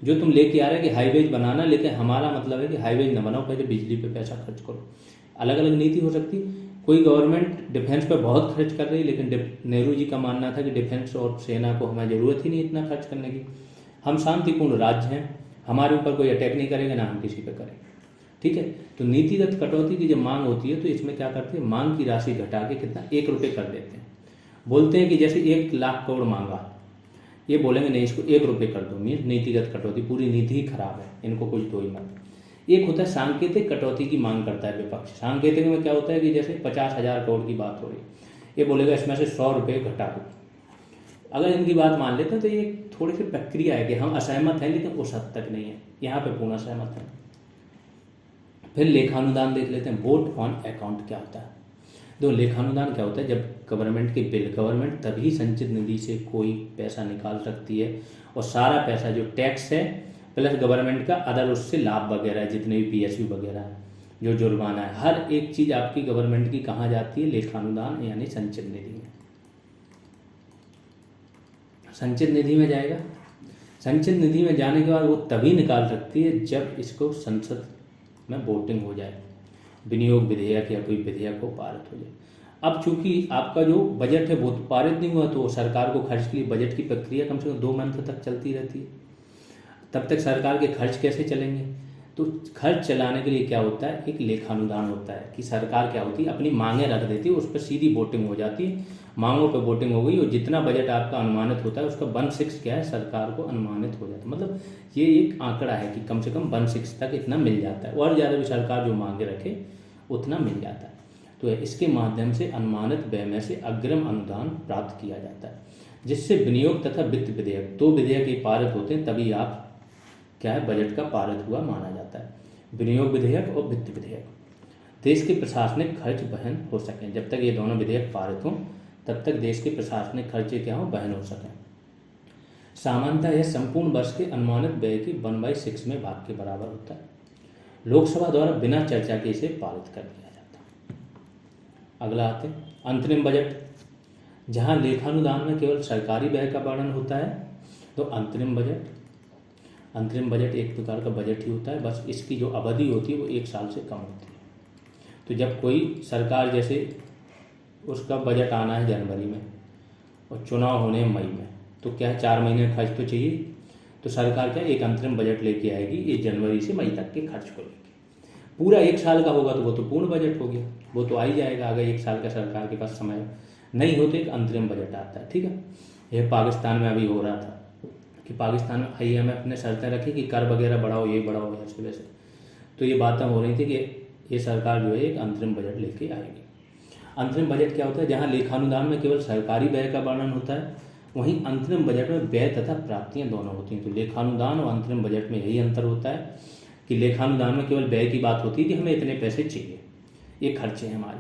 जो तुम लेके आ रहे हैं कि हाईवेज बनाना, लेकिन हमारा मतलब है कि हाईवेज न बनाओ, पहले बिजली पे पैसा खर्च करो। अलग अलग नीति हो सकती है। कोई गवर्नमेंट डिफेंस पे बहुत खर्च कर रही है, लेकिन नेहरू जी का मानना था कि डिफेंस और सेना को हमें ज़रूरत ही नहीं इतना खर्च करने की, हम शांतिपूर्ण राज्य हैं, हमारे ऊपर कोई अटैक नहीं करेगा, ना हम किसी पे करेंगे, ठीक है। तो नीतिगत कटौती की जब मांग होती है तो इसमें क्या करते हैं, मांग की राशि घटा के कितना, 1 रुपये कर देते हैं। बोलते हैं कि जैसे 1 लाख करोड़ मांगा, ये बोलेंगे नहीं इसको 1 रुपये कर दो, मीन्स नीतिगत कटौती, पूरी नीति ही खराब है, इनको कुछ दो ही मत। एक होता है सांकेतिक कटौती की मांग करता है विपक्ष। सांकेतिक में क्या होता है कि जैसे 50,000 करोड़ की बात हो रही, ये बोलेगा इसमें से 100 रुपये घटा दो। अगर इनकी बात मान लेते हैं तो ये थोड़ी सी प्रक्रिया है कि हम असहमत हैं, लेकिन उस हद तक नहीं है, यहाँ पे पूर्ण सहमत है। फिर लेखानुदान देख लेते हैं। वोट ऑन अकाउंट क्या होता है। तो लेखानुदान क्या होता है, जब गवर्नमेंट के बिल, गवर्नमेंट तभी संचित निधि से कोई पैसा निकाल सकती है, और सारा पैसा जो टैक्स है प्लस गवर्नमेंट का अदर उससे लाभ वगैरह जितने भी पीएसयू वगैरह है, जो जुर्माना है, हर एक चीज़ आपकी गवर्नमेंट की कहाँ जाती है, लेखानुदान यानी संचित निधि में। संचित निधि में जाएगा। संचित निधि में जाने के बाद वो तभी निकाल सकती है जब इसको संसद में वोटिंग हो जाए, विनियोग विधेयक या कोई विधेयक को पारित हो जाए। अब चूंकि आपका जो बजट है वो तो पारित नहीं हुआ, तो सरकार को खर्च के लिए बजट की प्रक्रिया कम से कम 2 मंथ तक चलती रहती है। तब तक सरकार के खर्च कैसे चलेंगे, तो खर्च चलाने के लिए क्या होता है, एक लेखानुदान होता है, कि सरकार क्या होती है अपनी मांगें रख देती है, उस पर सीधी वोटिंग हो जाती है, मांगों पर वोटिंग हो गई, और जितना बजट आपका अनुमानित होता है उसका 1/6 क्या है, सरकार को अनुमानित हो जाता है। मतलब ये एक आंकड़ा है कि कम से कम 1/6 तक इतना मिल जाता है, और ज़्यादा भी सरकार जो मांगे रखे उतना मिल जाता है। तो इसके माध्यम से अनुमानित व्यय में से अग्रिम अनुदान प्राप्त किया जाता है, जिससे विनियोग तथा वित्त विधेयक, 2 विधेयक ही पारित होते हैं, तभी आप क्या है, बजट का पारित हुआ माना जाता है। विनियोग विधेयक और वित्त विधेयक देश के प्रशासनिक खर्च वहन हो सकें। जब तक ये दोनों विधेयक पारित हों तब तक देश के प्रशासनिक खर्चे क्या हो, वहन हो सकें। सामान्यतः यह संपूर्ण वर्ष के अनुमानित व्यय की 1/6 में भाग के बराबर होता है। लोकसभा द्वारा बिना चर्चा के इसे पारित कर दिया जाता है। अगला आते हैं अंतरिम बजट, जहाँ लेखानुदान में केवल सरकारी व्यय का वर्णन होता है। तो अंतरिम बजट एक प्रकार का बजट ही होता है, बस इसकी जो अवधि होती है वो 1 साल से कम होती है। तो जब कोई सरकार, जैसे उसका बजट आना है जनवरी में और चुनाव होने हैं मई में, तो क्या 4 महीने का खर्च तो चाहिए, तो सरकार क्या एक अंतरिम बजट लेके आएगी, ये जनवरी से मई तक के खर्च को लेके। पूरा 1 साल का होगा तो वो तो पूर्ण बजट हो गया, वो तो आ ही जाएगा। अगर 1 साल का सरकार के पास समय नहीं हो तो एक अंतरिम बजट आता है, ठीक है। यह पाकिस्तान में अभी हो रहा था कि पाकिस्तान IMF ने शर्तें रखी कि कर वगैरह बढ़ाओ, ये बढ़ाओ, ऐसे वैसे। तो ये बातें हो रही थी कि ये सरकार जो है एक अंतरिम बजट लेके आएगी। अंतरिम बजट क्या होता है? जहाँ लेखानुदान में केवल सरकारी व्यय का वर्णन होता है, वहीं अंतरिम बजट में व्यय तथा प्राप्तियां दोनों होती हैं। तो लेखानुदान और अंतरिम बजट में यही अंतर होता है कि लेखानुदान में केवल व्यय की बात होती है कि हमें इतने पैसे चाहिए, ये खर्चे हैं हमारे,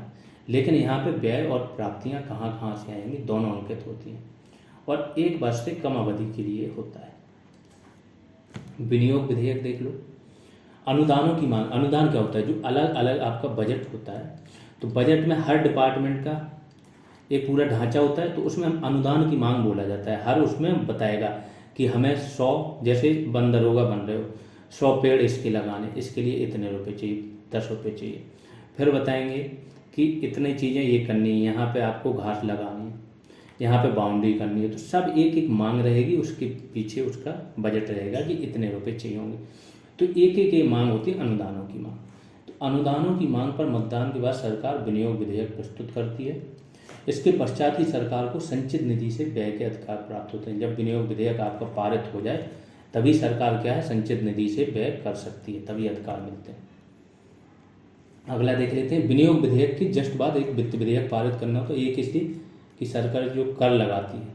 लेकिन यहाँ पे व्यय और प्राप्तियां कहाँ कहाँ से आएंगी दोनों अंकित होती हैं और एक वर्ष से कम अवधि के लिए होता है। विनियोग विधेयक देख लो। अनुदानों की मांग। अनुदान क्या होता है? जो अलग अलग आपका बजट होता है, तो बजट में हर डिपार्टमेंट का एक पूरा ढांचा होता है, तो उसमें हम अनुदान की मांग बोला जाता है। हर उसमें बताएगा कि हमें 100, जैसे वन दरोगा बन रहे हो, 100 पेड़ इसके लगाने, इसके लिए इतने रुपए चाहिए, 10 रुपये चाहिए। फिर बताएंगे कि इतनी चीज़ें ये करनी है, यहाँ पे आपको घास लगानी है, यहाँ पे बाउंड्री करनी है। तो सब एक एक मांग रहेगी, उसके पीछे उसका बजट रहेगा कि इतने रुपए चाहिए होंगे। तो एक एक ये मांग होती है अनुदानों की मांग। तो अनुदानों की मांग पर मतदान के बाद सरकार विनियोग विधेयक प्रस्तुत करती है। इसके पश्चात ही सरकार को संचित निधि से व्यय के अधिकार प्राप्त होते हैं। जब विनियोग विधेयक आपका पारित हो जाए तभी सरकार क्या है, संचित निधि से व्यय कर सकती है, तभी अधिकार मिलते हैं। अगला देख लेते हैं। विनियोग विधेयक के जस्ट बाद एक वित्त विधेयक पारित करना हो, तो एक इसलिए कि सरकार जो कर लगाती है,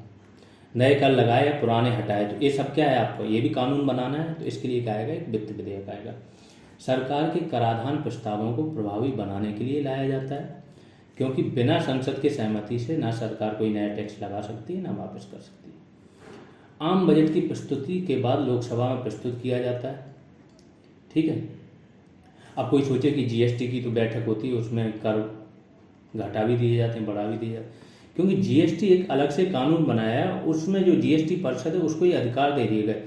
नए कर लगाए या पुराने हटाए, तो ये सब क्या है, आपको ये भी कानून बनाना है, तो इसके लिए क्या आएगा, एक वित्त विधेयक आएगा। सरकार के कराधान प्रस्तावों को प्रभावी बनाने के लिए लाया जाता है, क्योंकि बिना संसद के सहमति से ना सरकार कोई नया टैक्स लगा सकती है ना वापस कर सकती है। आम बजट की प्रस्तुति के बाद लोकसभा में प्रस्तुत किया जाता है। ठीक है। अब कोई सोचे कि GST की तो बैठक होती है, उसमें कर घटा भी दिए जाते हैं, बढ़ा भी दिए जाते हैं, क्योंकि GST एक अलग से कानून बनाया है, उसमें जो GST परिषद है उसको ये अधिकार दे दिए गए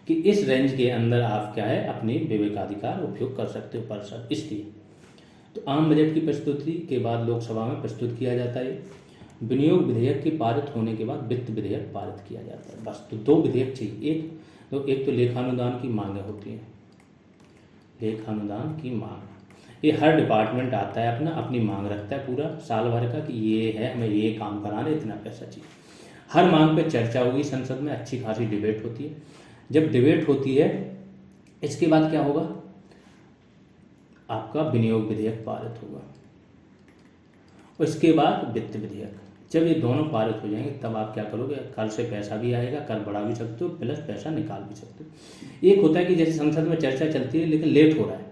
कि इस रेंज के अंदर आप क्या है अपनी विवेकाधिकार उपयोग कर सकते हो परिषद। इसलिए तो आम बजट की प्रस्तुति के बाद लोकसभा में प्रस्तुत किया जाता है। विनियोग विधेयक के पारित होने के बाद वित्त विधेयक पारित किया जाता है। बस तो 2 विधेयक चाहिए। एक तो लेखानुदान की मांगें होती हैं, लेखानुदान की मांग, ये हर डिपार्टमेंट आता है अपनी मांग रखता है पूरा साल भर का कि ये है, हमें ये काम कराना, इतना पैसा चाहिए। हर मांग पे चर्चा होगी संसद में, अच्छी खासी डिबेट होती है। जब डिबेट होती है इसके बाद क्या होगा, आपका विनियोग विधेयक पारित होगा और इसके बाद वित्त विधेयक। जब ये दोनों पारित हो जाएंगे तब आप क्या करोगे, कर से पैसा भी आएगा, कर बढ़ा भी सकते हो, प्लस पैसा निकाल भी सकते हो। एक होता है कि जैसे संसद में चर्चा चलती है लेकिन लेट हो रहा है,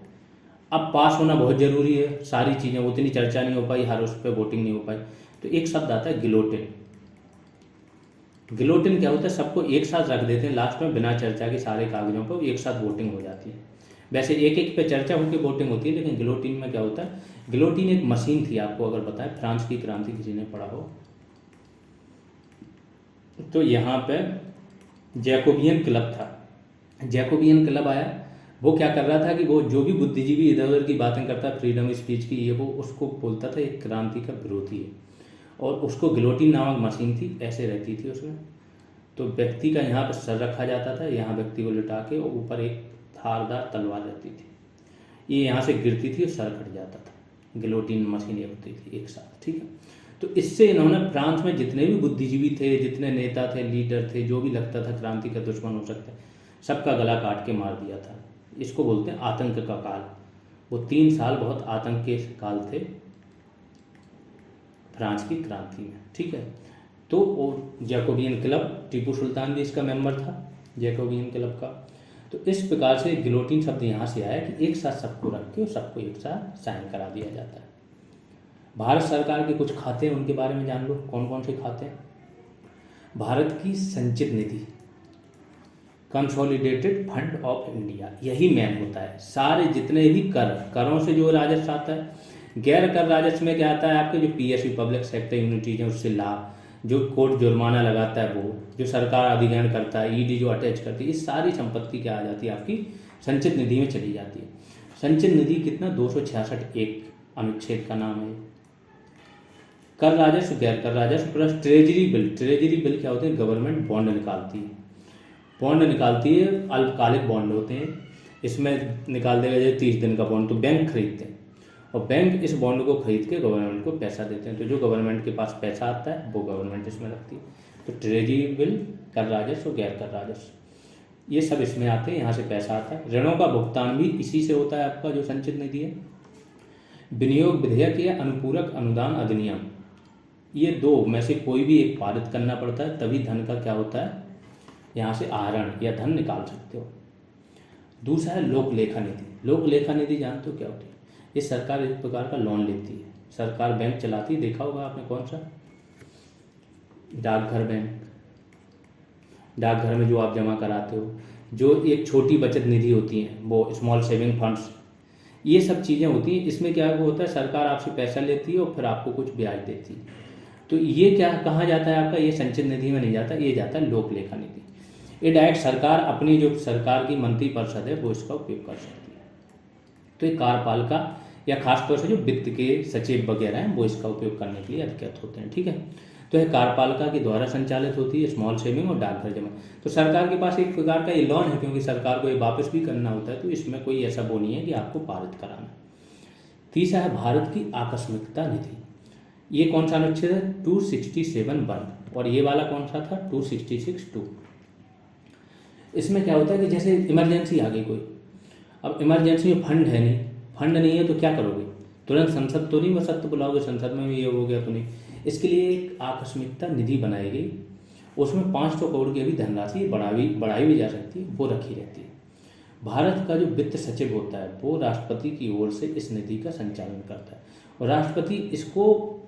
अब पास होना बहुत ज़रूरी है, सारी चीज़ें, उतनी चर्चा नहीं हो पाई, हर उस पर वोटिंग नहीं हो पाई, तो एक शब्द आता है गिलोटिन। गिलोटिन क्या होता है, सबको एक साथ रख देते हैं, लास्ट में बिना चर्चा के सारे कागजों पर एक साथ वोटिंग हो जाती है। वैसे एक एक पे चर्चा होकर वोटिंग होती है, लेकिन गिलोटिन में क्या होता है, गिलोटिन एक मशीन थी, आपको अगर बताएं, फ्रांस की क्रांति किसी ने पढ़ा हो तो यहाँ पे जैकोबियन क्लब था। जैकोबियन क्लब आया, वो क्या कर रहा था कि वो जो भी बुद्धिजीवी इधर उधर की बातें करता है, फ्रीडम स्पीच की, ये वो उसको बोलता था एक क्रांति का विरोधी है, और उसको गिलोटिन नामक मशीन थी, ऐसे रहती थी उसमें। तो व्यक्ति का यहाँ पर सर रखा जाता था, यहाँ व्यक्ति को लिटा के, और ऊपर एक धारदार तलवार रहती थी, ये यहाँ से गिरती थी और सर कट जाता था। गिलोटिन मशीनें होती थी एक साथ। ठीक है। तो इससे इन्होंने फ्रांस में जितने भी बुद्धिजीवी थे, जितने नेता थे, लीडर थे, जो भी लगता था क्रांति का दुश्मन हो सकता है, सबका गला काट के मार दिया था। इसको बोलते हैं आतंक का काल। वो 3 साल बहुत आतंक के काल थे फ्रांस की क्रांति में। ठीक है। तो वो जैकोबियन क्लब, टीपू सुल्तान भी इसका मेंबर था जैकोबियन क्लब का। तो इस प्रकार से गिलोटिन शब्द यहाँ से आया कि एक साथ सबको रख के और सबको एक साथ साइन करा दिया जाता है। भारत सरकार के कुछ खाते हैं, उनके बारे में जान लो, कौन कौन से खाते हैं। भारत की संचित निधि, कंसोलिडेटेड फंड ऑफ इंडिया, यही मेन होता है। सारे जितने भी करों से जो राजस्व आता है, गैर कर राजस्व में क्या आता है, आपके जो PSU पब्लिक सेक्टर यूनिटीज हैं उससे लाभ, जो कोर्ट जुर्माना लगाता है वो, जो सरकार अधिग्रहण करता है, ED जो अटैच करती है, इस सारी संपत्ति क्या आ जाती है, आपकी संचित निधि में चली जाती है। संचित निधि कितना, 266 एक अनुच्छेद का नाम है। कर राजस्व, गैर कर राजस्व plus treasury bill. Treasury bill क्या होते हैं, गवर्नमेंट बॉन्ड निकालती है, बॉन्ड निकालती है, अल्पकालिक बॉन्ड होते हैं, इसमें निकाल देगा जैसे 30 दिन का बॉन्ड, तो बैंक खरीदते हैं और बैंक इस बॉन्ड को खरीद के गवर्नमेंट को पैसा देते हैं। तो जो गवर्नमेंट के पास पैसा आता है वो गवर्नमेंट इसमें रखती है। तो ट्रेजरी बिल, कर राजस्व, गैर कर राजस्व। ये सब इसमें आते हैं, यहाँ से पैसा आता है। ऋणों का भुगतान भी इसी से होता है, आपका जो संचित निधि है। विनियोग विधेयक या अनुपूरक अनुदान अधिनियम, ये दो में से कोई भी एक पारित करना पड़ता है, तभी धन का क्या होता है, यहाँ से आहरण या धन निकाल सकते हो। दूसरा है लोक लेखा निधि। लोक लेखा निधि जानते हो क्या होती है? ये सरकार एक प्रकार का लोन लेती है, सरकार बैंक चलाती है, देखा होगा आपने कौन सा, डाकघर बैंक। डाकघर में जो आप जमा कराते हो, जो एक छोटी बचत निधि होती है वो स्मॉल सेविंग फंड्स, ये सब चीज़ें होती हैं। इसमें क्या होता है, सरकार आपसे पैसा लेती है और फिर आपको कुछ ब्याज देती है। तो ये क्या कहाँ जाता है आपका, ये संचित निधि में नहीं जाता, ये जाता है लोक लेखा निधि। ये डायरेक्ट सरकार अपनी जो सरकार की मंत्री परिषद है वो इसका उपयोग कर सकती है। तो ये कार्यपालिका या खासतौर से जो वित्त के सचिव वगैरह हैं वो इसका उपयोग करने के लिए अधिकृत होते हैं, ठीक है। तो यह कार्यपालिका के द्वारा संचालित होती है, स्मॉल सेविंग और डाकघर जमा। तो सरकार के पास एक प्रकार का ये लोन है, क्योंकि सरकार को ये वापस भी करना होता है, तो इसमें कोई ऐसा वो नहीं है कि आपको पारित कराना। तीसरा है भारत की आकस्मिकता निधि। ये कौन सा अनुच्छेद है, 267(1), और ये वाला कौन सा था, 266(2). इसमें क्या होता है कि जैसे इमरजेंसी आ गई कोई, अब इमरजेंसी में फंड है नहीं, फंड नहीं है तो क्या करोगे, तुरंत संसद तो नहीं बस तो बुलाओगे, संसद में भी ये हो गया तो नहीं। इसके लिए एक आकस्मिकता निधि बनाई गई, उसमें 500 करोड़ की अभी धनराशि बढ़ाई भी जा सकती है, वो रखी रहती है। भारत का जो वित्त सचिव होता है वो राष्ट्रपति की ओर से इस निधि का संचालन करता है, और राष्ट्रपति इसको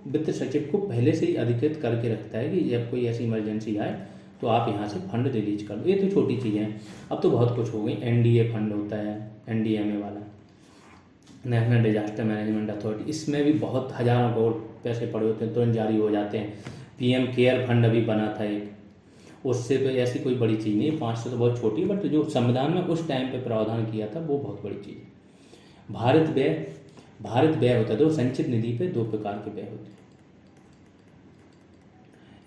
वित्त सचिव को पहले से ही अधिकृत करके रखता है कि जब कोई ऐसी इमरजेंसी आए तो आप यहाँ से फंड रिलीज कर लो। ये तो छोटी चीज़ें हैं, अब तो बहुत कुछ हो गई। एनडीए फंड होता है, एनडीएमए वाला, नेशनल डिजास्टर मैनेजमेंट अथॉरिटी, इसमें भी बहुत हज़ारों करोड़ पैसे पड़े होते हैं, तुरंत जारी हो जाते हैं। पीएम केयर फंड अभी बना था एक, उससे तो ऐसी कोई बड़ी चीज़ नहीं है, 500 तो बहुत छोटी, बट जो संविधान में उस टाइम पे प्रावधान किया था वो बहुत बड़ी चीज़ है। भारत व्यय होता है, तो संचित निधि पे दो प्रकार के व्यय होते हैं।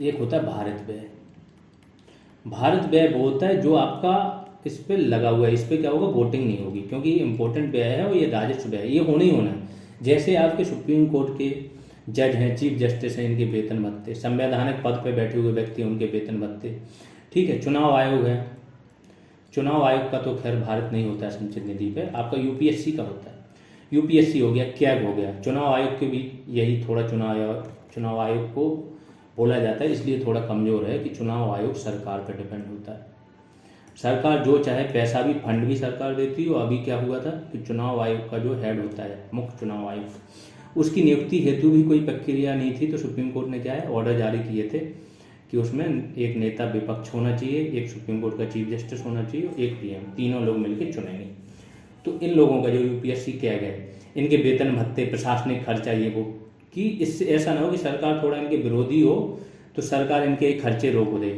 एक होता है भारत व्यय। भारत व्यय वो होता है जो आपका इस पे लगा हुआ है, इस पे क्या होगा, वोटिंग नहीं होगी, क्योंकि ये इंपॉर्टेंट व्यय है और ये राजस्व व्यय है, ये होना ही होना है। जैसे आपके सुप्रीम कोर्ट के जज हैं, चीफ जस्टिस हैं, इनके वेतन भत्ते, संवैधानिक पद पे बैठे हुए व्यक्ति हैं उनके वेतन भत्ते, ठीक है। चुनाव आयोग है, चुनाव आयोग का तो खैर भारत नहीं होता है संचित निधि पे, आपका यूपीएससी का होता है। यूपीएससी हो गया, कैग हो गया, चुनाव आयोग के भी यही थोड़ा चुनाव आयोग को बोला जाता है, इसलिए थोड़ा कमज़ोर है कि चुनाव आयोग सरकार पर डिपेंड होता है। सरकार जो चाहे पैसा भी, फंड भी सरकार देती है। और अभी क्या हुआ था कि चुनाव आयोग का जो हेड होता है, मुख्य चुनाव आयुक्त, उसकी नियुक्ति हेतु भी कोई प्रक्रिया नहीं थी, तो सुप्रीम कोर्ट ने क्या है, ऑर्डर जारी किए थे कि उसमें एक नेता विपक्ष होना चाहिए, एक सुप्रीम कोर्ट का चीफ जस्टिस होना चाहिए और एक पीएम, तीनों लोग मिलकर चुनेंगे। तो इन लोगों का जो यूपीएससी किया गया, इनके वेतन भत्ते, प्रशासनिक खर्चा, ये वो, कि इससे ऐसा ना हो कि सरकार थोड़ा इनके विरोधी हो तो सरकार इनके खर्चे रोक दे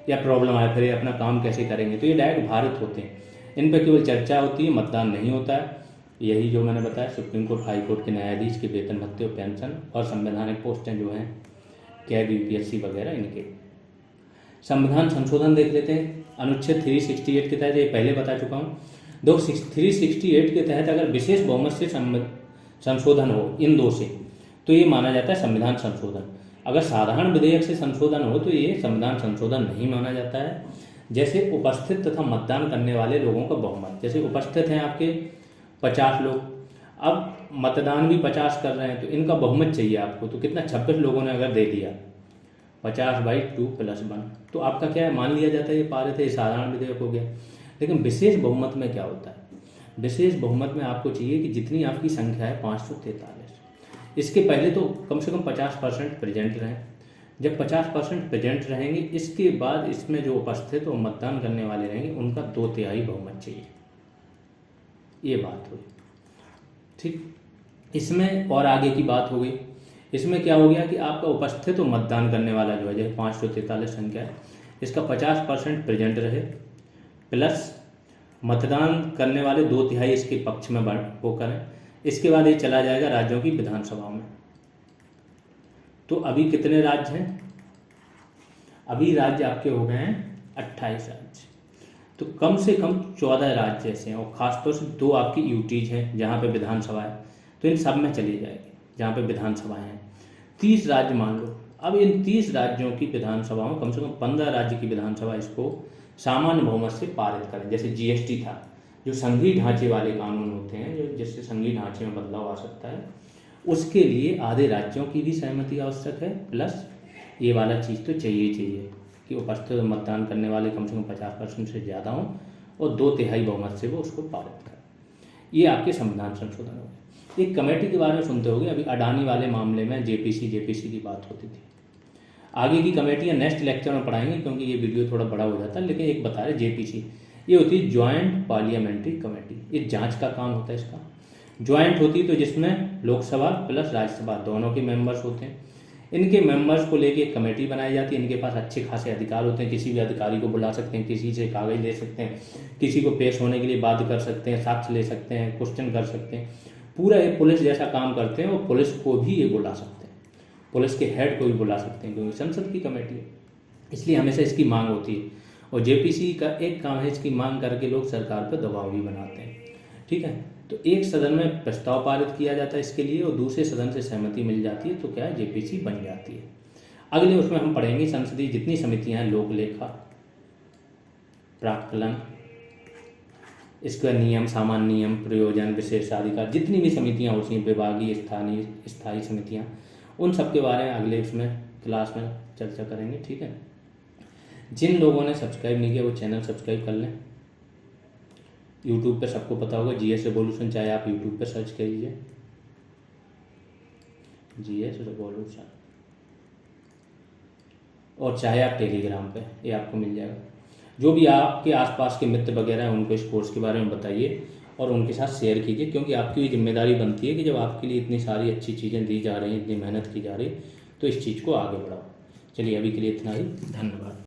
या प्रॉब्लम आए, फिर अपना काम कैसे करेंगे। तो ये डायरेक्ट भारत होते हैं, इन पर केवल चर्चा होती है, मतदान नहीं होता है। यही जो मैंने बताया, सुप्रीम कोर्ट, हाई कोर्ट के न्यायाधीश के वेतन भत्ते और पेंशन, और संवैधानिक पोस्टें जो हैं कैग, यूपीएससी वगैरह, इनके। संविधान संशोधन देख लेते हैं। अनुच्छेद 368 के तहत, ये पहले बता चुका हूँ, 368 के तहत अगर विशेष बहुमत से संशोधन हो इन दो से, तो ये माना जाता है संविधान संशोधन। अगर साधारण विधेयक से संशोधन हो तो ये संविधान संशोधन नहीं माना जाता है। जैसे उपस्थित तथा मतदान करने वाले लोगों का बहुमत, जैसे उपस्थित हैं आपके 50 लोग, अब मतदान भी 50 कर रहे हैं, तो इनका बहुमत चाहिए आपको, तो कितना, 26 लोगों ने अगर दे दिया, 50/2+1, तो आपका क्या है, मान लिया जाता है ये पारित है, साधारण विधेयक हो गया। लेकिन विशेष बहुमत में क्या होता है, विशेष बहुमत में आपको चाहिए कि जितनी आपकी संख्या है 543, इसके पहले तो कम से कम 50% प्रेजेंट रहें। जब 50% प्रेजेंट रहेंगे, इसके बाद इसमें जो उपस्थित और मतदान करने वाले रहेंगे उनका 2/3 बहुमत चाहिए। ये बात हुई, ठीक। इसमें और आगे की बात हो गई, इसमें क्या हो गया कि आपका उपस्थित और मतदान करने वाला जो है, जैसे 543 संख्या है, इसका 50% प्रेजेंट रहे, प्लस मतदान करने वाले 2/3 इसके पक्ष में वो करें। इसके बाद ये चला जाएगा राज्यों की विधानसभाओं में। तो अभी कितने राज्य हैं, अभी राज्य आपके हो गए हैं 28 राज्य। तो कम से कम 14 राज्य ऐसे हैं, और ख़ासतौर से 2 आपकी यूटीज हैं जहाँ पे विधानसभा है, तो इन सब में चली जाएगी जहाँ पे विधानसभाएं हैं। 30 राज्य मान लो, अब इन 30 राज्यों की विधानसभाओं, कम से कम 15 राज्य की विधानसभा इसको सामान्य बहुमत से पारित करें। जैसे जीएसटी था, जो संघीय ढांचे वाले कानून होते हैं, जो जिससे संघीय ढांचे में बदलाव आ सकता है, उसके लिए आधे राज्यों की भी सहमति आवश्यक है, प्लस ये वाला चीज़ तो चाहिए कि उपस्थित मतदान करने वाले कम से कम 50% से ज़्यादा हों और 2/3 बहुमत से वो उसको पारित करें। ये आपके संविधान संशोधन हो गए। एक कमेटी के बारे में सुनते होंगे, अभी अडानी वाले मामले में जेपीसी की बात होती थी। आगे की कमेटियाँ नेक्स्ट लेक्चर में पढ़ाएंगे क्योंकि ये वीडियो थोड़ा बड़ा हो जाता है, लेकिन एक बता रहे जेपीसी, ये होती है ज्वाइंट पार्लियामेंट्री कमेटी। ये जांच का काम होता है इसका। ज्वाइंट होती है तो जिसमें लोकसभा प्लस राज्यसभा दोनों के मेंबर्स होते हैं। इनके मेंबर्स को लेके एक कमेटी बनाई जाती है। इनके पास अच्छे खासे अधिकार होते हैं, किसी भी अधिकारी को बुला सकते हैं, किसी से कागज ले सकते हैं, किसी को पेश होने के लिए बाध्य कर सकते हैं, साक्ष्य ले सकते हैं, क्वेश्चन कर सकते हैं। पूरा एक पुलिस जैसा काम करते हैं और पुलिस को भी ये बुला सकते हैं, पुलिस के हेड को भी बुला सकते हैं क्योंकि संसद की कमेटी है, इसलिए हमेशा इसकी मांग होती है। और जेपीसी का एक काम है, इसकी मांग करके लोग सरकार पर दबाव भी बनाते हैं। ठीक है, तो एक सदन में प्रस्ताव पारित किया जाता है इसके लिए और दूसरे सदन से सहमति मिल जाती है तो क्या है, जेपीसी बन जाती है। अगले उसमें हम पढ़ेंगे संसदीय जितनी समितियां हैं, लोक लेखा, प्राक्कलन, इसका नियम, सामान्य नियम, प्रयोजन, विशेषाधिकार, जितनी भी समितियां होती हैं, विभागीय, स्थायी समितियां, उन सब के बारे में अगले उसमें क्लास में चर्चा करेंगे। ठीक है, जिन लोगों ने सब्सक्राइब नहीं किया वो चैनल सब्सक्राइब कर लें। यूट्यूब पे सबको पता होगा जीएस रिवॉल्यूशन, चाहे आप यूट्यूब पे सर्च कीजिए जीएस रिवॉल्यूशन, और चाहे आप टेलीग्राम पे, ये आपको मिल जाएगा। जो भी आपके आसपास के मित्र वगैरह हैं उनको इस कोर्स के बारे में बताइए और उनके साथ शेयर कीजिए, क्योंकि आपकी ये जिम्मेदारी बनती है कि जब आपके लिए इतनी सारी अच्छी चीज़ें दी जा रही हैं, इतनी मेहनत की जा रही है, तो इस चीज़ को आगे बढ़ाओ। चलिए अभी के लिए इतना ही, धन्यवाद।